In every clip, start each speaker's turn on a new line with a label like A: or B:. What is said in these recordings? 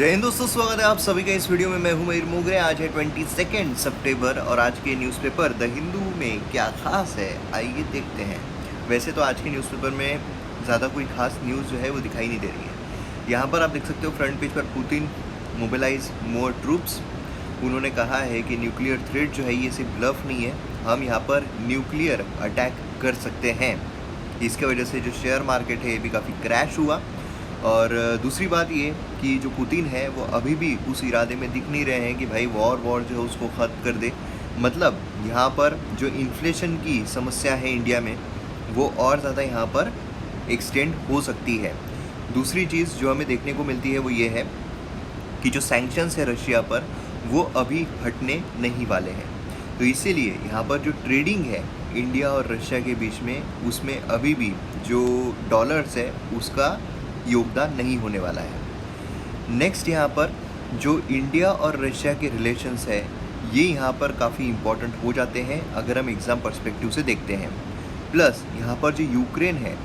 A: जय हिंद दोस्तों, स्वागत है आप सभी का इस वीडियो में। मैं हूं मयूर मोगरे। आज है 22 सितंबर और आज के न्यूज़पेपर द हिंदू में क्या खास है, आइए देखते हैं। वैसे तो आज के न्यूज़पेपर में ज़्यादा कोई खास न्यूज़ जो है वो दिखाई नहीं दे रही है। यहाँ पर आप देख सकते हो फ्रंट पेज पर पुतिन मोबिलाइज मोर ट्रूप्स। उन्होंने कहा है कि न्यूक्लियर थ्रेट जो है ये सिर्फ ब्लफ नहीं है, हम यहाँ पर न्यूक्लियर अटैक कर सकते हैं। इसके वजह से जो शेयर मार्केट है ये भी काफ़ी क्रैश हुआ। और दूसरी बात ये कि जो पुतिन है वो अभी भी उस इरादे में दिख नहीं रहे हैं कि भाई वॉर जो है उसको ख़त्म कर दे। मतलब यहाँ पर जो इन्फ्लेशन की समस्या है इंडिया में वो और ज़्यादा यहाँ पर एक्सटेंड हो सकती है। दूसरी चीज़ जो हमें देखने को मिलती है वो ये है कि जो सैंक्शंस है रशिया पर वो अभी हटने नहीं वाले हैं। तो इसीलिए यहाँ पर जो ट्रेडिंग है इंडिया और रशिया के बीच में उसमें अभी भी जो डॉलर्स है उसका योगदान नहीं होने वाला है। नेक्स्ट यहाँ पर जो इंडिया और रशिया के रिलेशंस है ये यहाँ पर काफ़ी इम्पॉर्टेंट हो जाते हैं अगर हम एग्ज़ाम पर्सपेक्टिव से देखते हैं। प्लस यहाँ पर जो यूक्रेन है,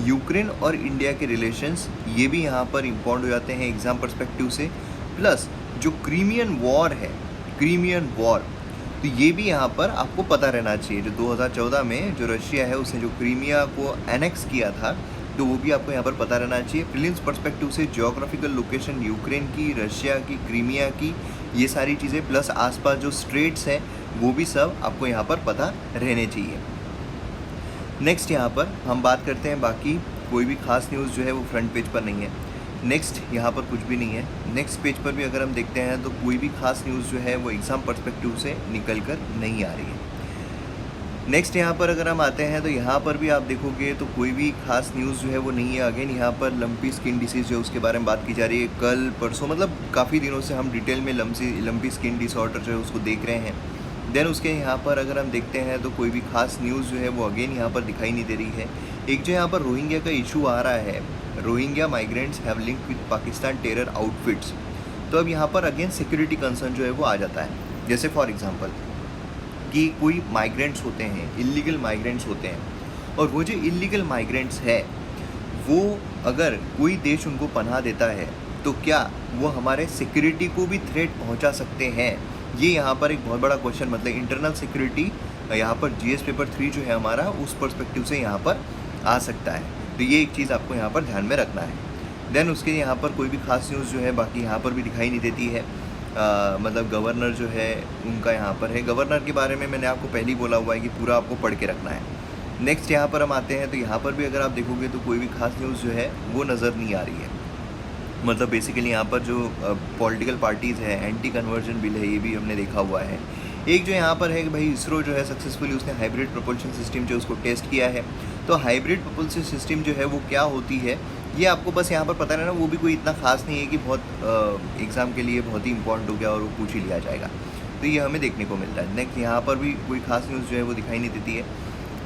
A: यूक्रेन और इंडिया के रिलेशंस ये भी यहाँ पर इम्पॉर्टेंट हो जाते हैं एग्ज़ाम पर्सपेक्टिव से। प्लस जो क्रीमियन वॉर है, क्रीमियन वॉर, तो ये भी यहाँ पर आपको पता रहना चाहिए। जो 2014 में जो रशिया है उसने जो क्रीमिया को एनेक्स किया था तो वो भी आपको यहाँ पर पता रहना चाहिए। प्रिलिम्स पर्सपेक्टिव से जियोग्राफिकल लोकेशन यूक्रेन की, रशिया की, क्रीमिया की, ये सारी चीज़ें प्लस आसपास जो स्ट्रेट्स हैं वो भी सब आपको यहाँ पर पता रहने चाहिए। नेक्स्ट यहाँ पर हम बात करते हैं, बाकी कोई भी खास न्यूज़ जो है वो फ्रंट पेज पर नहीं है। नेक्स्ट यहाँ पर कुछ भी नहीं है। नेक्स्ट पेज पर भी अगर हम देखते हैं तो कोई भी खास न्यूज़ जो है वो एग्ज़ाम पर्सपेक्टिव से निकल कर नहीं आ रही है। नेक्स्ट यहाँ पर अगर हम आते हैं तो यहाँ पर भी आप देखोगे तो कोई भी खास न्यूज़ जो है वो नहीं है। अगेन यहाँ पर लंपी स्किन डिसीज़ जो है उसके बारे में बात की जा रही है। कल परसों मतलब काफ़ी दिनों से हम डिटेल में लंपी स्किन डिसऑर्डर जो है उसको देख रहे हैं। देन उसके यहाँ पर अगर हम देखते हैं तो कोई भी खास न्यूज़ जो है वो अगेन यहाँ पर दिखाई नहीं दे रही है। एक जो यहाँ पर रोहिंग्या का इशू आ रहा है, Rohingya migrants have link with Pakistan terror outfits. तो अब यहाँ पर अगेन सिक्योरिटी कंसर्न जो है वो आ जाता है। जैसे फॉर एग्जाम्पल कि कोई माइग्रेंट्स होते हैं, इल्लीगल माइग्रेंट्स होते हैं, और वो जो इल्लीगल माइग्रेंट्स है वो अगर कोई देश उनको पनाह देता है तो क्या वो हमारे सिक्योरिटी को भी थ्रेट पहुंचा सकते हैं? ये यहाँ पर एक बहुत बड़ा क्वेश्चन, मतलब इंटरनल सिक्योरिटी यहाँ पर जीएस पेपर 3 जो है हमारा उस पर्सपेक्टिव से यहाँ पर आ सकता है। तो ये एक चीज़ आपको यहाँ पर ध्यान में रखना है। देन उसके यहाँ पर कोई भी खास न्यूज़ जो है बाकी यहाँ पर भी दिखाई नहीं देती है। मतलब गवर्नर जो है उनका यहाँ पर है। गवर्नर के बारे में मैंने आपको पहले ही बोला हुआ है कि पूरा आपको पढ़ के रखना है। नेक्स्ट यहाँ पर हम आते हैं तो यहाँ पर भी अगर आप देखोगे तो कोई भी खास न्यूज़ जो है वो नज़र नहीं आ रही है। मतलब बेसिकली यहाँ पर जो पॉलिटिकल पार्टीज़ है, एंटी कन्वर्जन बिल है, ये भी हमने देखा हुआ है। एक जो यहाँ पर है कि भाई इसरो जो है सक्सेसफुली उसने हाइब्रिड प्रोपल्शन सिस्टम जो उसको टेस्ट किया है। तो हाइब्रिड प्रोपल्शन सिस्टम जो है वो क्या होती है ये आपको बस यहाँ पर पता रहना। वो भी कोई इतना खास नहीं है कि बहुत एग्ज़ाम के लिए बहुत ही इंपॉर्टेंट हो गया और वो पूछ ही लिया जाएगा। तो ये हमें देखने को मिलता है। नेक्स्ट यहाँ पर भी कोई खास न्यूज़ जो है वो दिखाई नहीं देती है।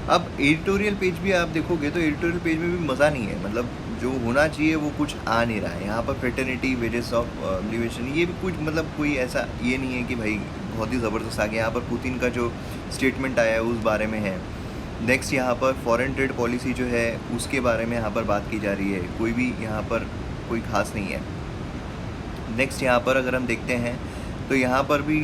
A: अब एडिटोरियल पेज भी आप देखोगे तो एडिटोरियल पेज में भी मज़ा नहीं है, मतलब जो होना चाहिए वो कुछ आ नहीं रहा है। यहाँ पर फ्रेटर्निटी, वेजेस ऑफ लिबरेशन, ये भी कुछ मतलब कोई ऐसा ये नहीं है कि भाई बहुत ही ज़बरदस्त आ गया। यहाँ पर पुतिन का जो स्टेटमेंट आया है उस बारे में है। नेक्स्ट यहाँ पर फॉरेन ट्रेड पॉलिसी जो है उसके बारे में यहाँ पर बात की जा रही है। कोई भी यहाँ पर कोई खास नहीं है। नेक्स्ट यहाँ पर अगर हम देखते हैं तो यहाँ पर भी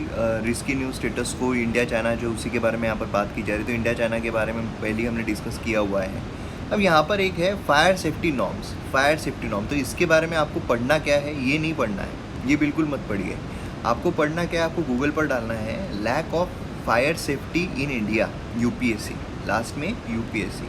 A: रिस्की न्यूज़ स्टेटस को इंडिया चाइना जो उसी के बारे में यहाँ पर बात की जा रही है। तो इंडिया चाइना के बारे में पहले ही हमने डिस्कस किया हुआ है। अब यहाँ पर एक है fire safety norms, fire safety norm. तो इसके बारे में आपको पढ़ना क्या है, ये नहीं पढ़ना है, ये बिल्कुल मत पढ़िए। आपको पढ़ना क्या है, आपको गूगल पर डालना है lack of fire safety in India UPSC, last में यूपीएससी,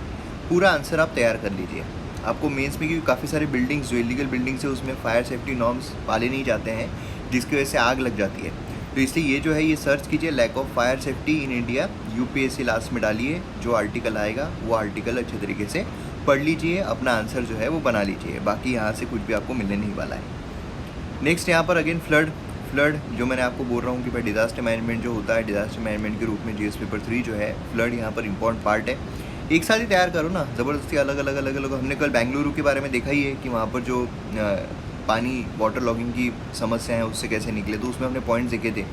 A: पूरा आंसर आप तैयार कर लीजिए। आपको मेंस में क्योंकि काफ़ी सारे बिल्डिंग्स जो इलीगल बिल्डिंग्स है उसमें फायर सेफ्टी नॉर्म्स पाले नहीं जाते हैं जिसकी वजह से आग लग जाती है। तो इसलिए ये जो है ये सर्च कीजिए lack of fire safety in India UPSC, last में डालिए, जो आर्टिकल आएगा वो आर्टिकल अच्छे तरीके से पढ़ लीजिए, अपना आंसर जो है वो बना लीजिए। बाकी यहाँ से कुछ भी आपको मिलने नहीं वाला है। नेक्स्ट यहाँ पर अगेन फ्लड जो मैंने आपको बोल रहा हूँ कि भाई डिज़ास्टर मैनेजमेंट जो होता है, डिज़ास्टर मैनेजमेंट के रूप में जीएस पेपर 3 जो है फ्लड यहाँ पर इंपॉर्टेंट पार्ट है। एक साथ ही तैयार करो ना, ज़बरदस्ती अलग अलग। हमने कल बेंगलुरु के बारे में देखा ही है कि वहाँ पर जो पानी वाटर लॉगिंग की समस्या है उससे कैसे निकले, तो उसमें हमने पॉइंट्स देखे थे।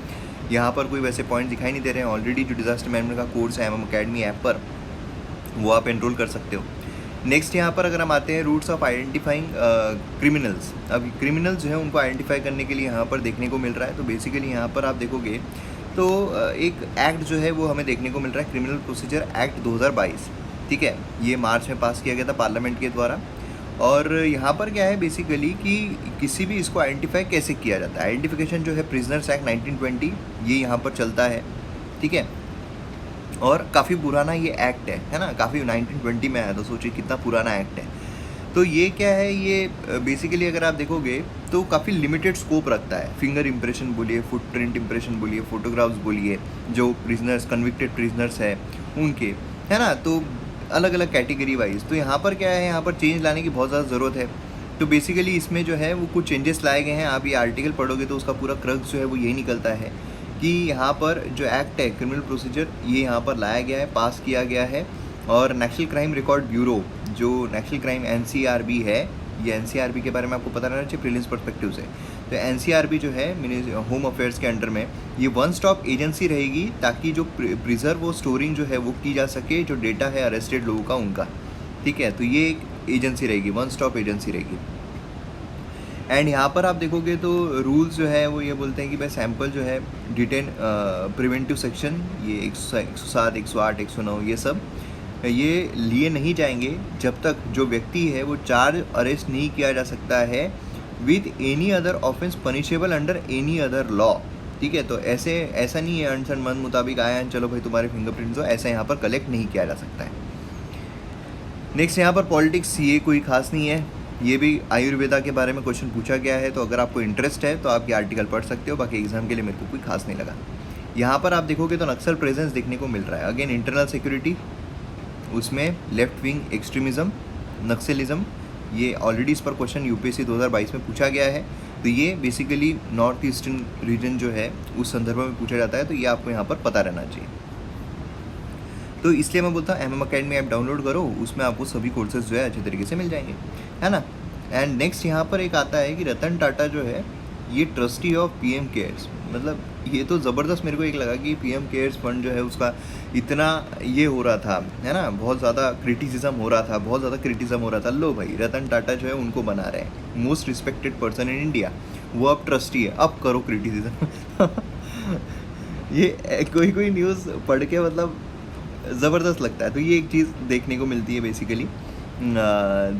A: यहाँ पर कोई वैसे पॉइंट दिखाई नहीं दे रहे हैं। ऑलरेडी जो डिज़ास्टर मैनेजमेंट का कोर्स है एमएम अकेडमी ऐप पर वो आप एनरोल कर सकते हो। नेक्स्ट यहाँ पर अगर हम आते हैं रूट्स ऑफ आइडेंटिफाइंग क्रिमिनल्स। अब क्रिमिनल्स जो है उनको आइडेंटिफाई करने के लिए यहाँ पर देखने को मिल रहा है। तो बेसिकली यहाँ पर आप देखोगे तो एक एक्ट जो है वो हमें देखने को मिल रहा है, क्रिमिनल प्रोसीजर एक्ट 2022, ठीक है। ये मार्च में पास किया गया था पार्लियामेंट के द्वारा। और यहाँ पर क्या है बेसिकली कि किसी भी इसको आइडेंटिफाई कैसे किया जाता है। आइडेंटिफिकेशन जो है प्रिजनर्स एक्ट 1920 ये यहाँ पर चलता है, ठीक है। और काफ़ी पुराना ये एक्ट है ना, काफ़ी 1920 में आया, तो सोचिए कितना पुराना एक्ट है। तो ये क्या है, ये बेसिकली अगर आप देखोगे तो काफ़ी लिमिटेड स्कोप रखता है। फिंगर इम्प्रेशन बोलिए, फुटप्रिंट इम्प्रेशन बोलिए, फोटोग्राफ्स बोलिए, जो प्रिजनर्स कन्विक्टेड प्रिजनर्स है उनके, है ना, तो अलग अलग कैटेगरी वाइज। तो यहाँ पर क्या है, यहाँ पर चेंज लाने की बहुत ज़्यादा ज़रूरत है। तो बेसिकली इसमें जो है वो कुछ चेंजेस लाए गए हैं। आप ये आर्टिकल पढ़ोगे तो उसका पूरा क्रक्स जो है वो यही निकलता है कि यहाँ पर जो एक्ट है क्रिमिनल प्रोसीजर ये यहाँ पर लाया गया है, पास किया गया है। और नेशनल क्राइम रिकॉर्ड ब्यूरो, जो नेशनल क्राइम NCRB है, ये NCRB के बारे में आपको पता रहना चाहिए प्रीलिम्स पर्सपेक्टिव से। तो NCRB जो है होम अफेयर्स के अंडर में ये वन स्टॉप एजेंसी रहेगी, ताकि जो प्रिजर्व और स्टोरिंग जो है वो की जा सके, जो डेटा है अरेस्टेड लोगों का उनका, ठीक है। तो ये एक एजेंसी रहेगी, वन स्टॉप एजेंसी रहेगी। एंड यहाँ पर आप देखोगे तो रूल्स जो है वो ये बोलते हैं कि भाई सैंपल जो है डिटेन प्रिवेंटिव सेक्शन, ये 107, 108, 109 ये सब ये लिए नहीं जाएंगे जब तक जो व्यक्ति है वो चार्ज अरेस्ट नहीं किया जा सकता है with any other offence punishable under any other law, ठीक है। तो ऐसा नहीं है अनसन मन मुताबिक आया है चलो भाई तुम्हारे फिंगरप्रिंट्स हो, ऐसा यहाँ पर कलेक्ट नहीं किया जा सकता है। नेक्स्ट यहाँ पर पॉलिटिक्स, ये कोई खास नहीं है, ये भी आयुर्वेदा के बारे में क्वेश्चन पूछा गया है। तो अगर आपको इंटरेस्ट है तो आप ये आर्टिकल पढ़ सकते हो, बाकी एग्जाम के लिए मेरे को कोई खास नहीं लगा। यहाँ पर आप देखोगे तो नक्सल प्रेजेंस देखने को मिल रहा है। अगेन इंटरनल सिक्योरिटी, उसमें लेफ्ट विंग एक्सट्रीमिज़म, नक्सलिज्म, ये ऑलरेडी इस पर क्वेश्चन UPSC 2022 में पूछा गया है। तो ये बेसिकली नॉर्थ ईस्टर्न रीजन जो है उस संदर्भ में पूछा जाता है, तो ये आपको यहाँ पर पता रहना चाहिए। तो इसलिए मैं बोलता हूँ MM Academy ऐप डाउनलोड करो, उसमें आपको सभी कोर्सेज जो है अच्छे तरीके से मिल जाएंगे, है ना। एंड नेक्स्ट यहाँ पर एक आता है कि रतन टाटा जो है ये ट्रस्टी ऑफ PM केयर्स, मतलब ये तो ज़बरदस्त मेरे को एक लगा कि PM केयर्स फंड जो है उसका इतना ये हो रहा था, है ना, बहुत ज़्यादा क्रिटिसिज्म हो रहा था, बहुत ज़्यादा क्रिटिसिज्म हो रहा था। लो भाई रतन टाटा जो है उनको बना रहे हैं most respected person in India, वो अब ट्रस्टी है, अब करो क्रिटिसिज्म। ये कोई न्यूज़ पढ़ के मतलब ज़बरदस्त लगता है। तो ये एक चीज़ देखने को मिलती है बेसिकली।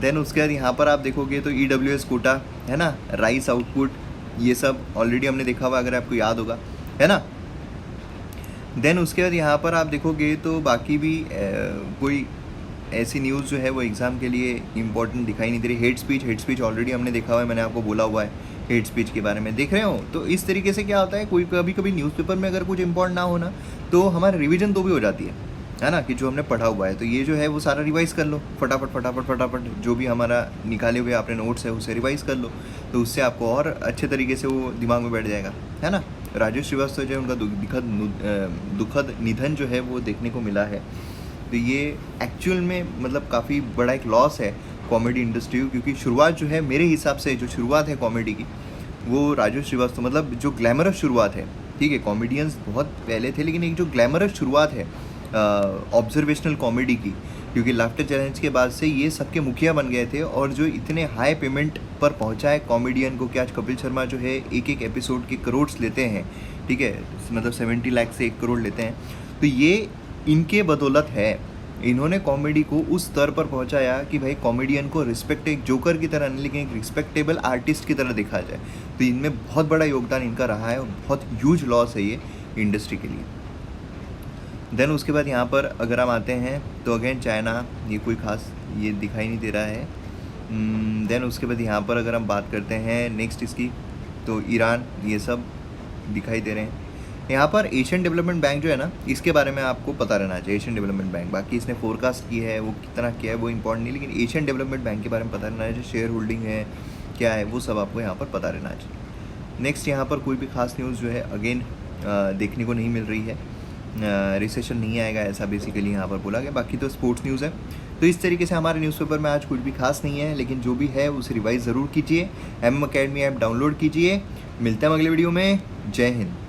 A: देन उसके बाद यहाँ पर आप देखोगे तो EWS कोटा, है ना, राइस आउटपुट, ये सब ऑलरेडी हमने देखा हुआ, अगर आपको याद होगा, है ना। देन उसके बाद यहाँ पर आप देखोगे तो बाकी भी कोई ऐसी न्यूज़ जो है वो एग्ज़ाम के लिए इंपॉर्टेंट दिखाई नहीं दे रही। हेट स्पीच ऑलरेडी हमने देखा हुआ है, मैंने आपको बोला हुआ है हेट स्पीच के बारे में, देख रहे हो। तो इस तरीके से क्या होता है, कोई कभी न्यूज़पेपर में अगर कुछ इंपॉर्टेंट ना होना तो हमारी रिवीजन तो भी हो जाती है ना, कि जो हमने पढ़ा हुआ है तो ये जो है वो सारा रिवाइज़ कर लो फटाफट, जो भी हमारा निकाले हुए आपने नोट्स है उसे रिवाइज़ कर लो, तो उससे आपको और अच्छे तरीके से वो दिमाग में बैठ जाएगा, है ना। राजेश श्रीवास्तव जो है उनका दुखद निधन जो है वो देखने को मिला है। तो ये एक्चुअल में मतलब काफ़ी बड़ा एक लॉस है कॉमेडी इंडस्ट्री को, क्योंकि शुरुआत जो है मेरे हिसाब से जो शुरुआत है कॉमेडी की वो राजेश श्रीवास्तव, मतलब जो ग्लैमरस शुरुआत है, ठीक है, कॉमेडियंस बहुत पहले थे, लेकिन एक जो ग्लैमरस शुरुआत है ऑब्जर्वेशनल कॉमेडी की, क्योंकि लाफ्टर चैलेंज के बाद से ये सबके मुखिया बन गए थे, और जो इतने हाई पेमेंट पर पहुंचा है कॉमेडियन को कि आज कपिल शर्मा जो है एक एपिसोड के करोड़्स लेते हैं, ठीक है, मतलब 70 लाख से 1 करोड़ लेते हैं। तो ये इनके बदौलत है, इन्होंने कॉमेडी को उस स्तर पर पहुंचाया कि भाई कॉमेडियन को रिस्पेक्ट, एक जोकर की तरह नहीं लेकिन एक रिस्पेक्टेबल आर्टिस्ट की तरह देखा जाए। तो इनमें बहुत बड़ा योगदान इनका रहा है और बहुत ह्यूज लॉस है ये इंडस्ट्री के लिए। देन उसके बाद यहाँ पर अगर हम आते हैं तो अगेन चाइना, ये कोई खास ये दिखाई नहीं दे रहा है। देन उसके बाद यहाँ पर अगर हम बात करते हैं नेक्स्ट इसकी, तो ईरान, ये सब दिखाई दे रहे हैं। यहाँ पर एशियन डेवलपमेंट बैंक जो है ना, इसके बारे में आपको पता रहना चाहिए। एशियन डेवलपमेंट बैंक, बाकी इसने फोरकास्ट की है, वो कितना किया है वो इंपॉर्टेंट नहीं, लेकिन एशियन डेवलपमेंट बैंक के बारे में पता रहना चाहिए। शेयर होल्डिंग है क्या है वो सब आपको यहाँ पर पता रहना चाहिए। नेक्स्ट यहाँ पर कोई भी खास न्यूज़ जो है अगेन देखने को नहीं मिल रही है। रिसेशन नहीं आएगा ऐसा बेसिकली यहाँ पर बोला गया। बाकी तो स्पोर्ट्स न्यूज़ है। तो इस तरीके से हमारे न्यूज़पेपर में आज कुछ भी खास नहीं है, लेकिन जो भी है उसे रिवाइज ज़रूर कीजिए। MM Academy ऐप डाउनलोड कीजिए। मिलते हैं अगले वीडियो में। जय हिंद।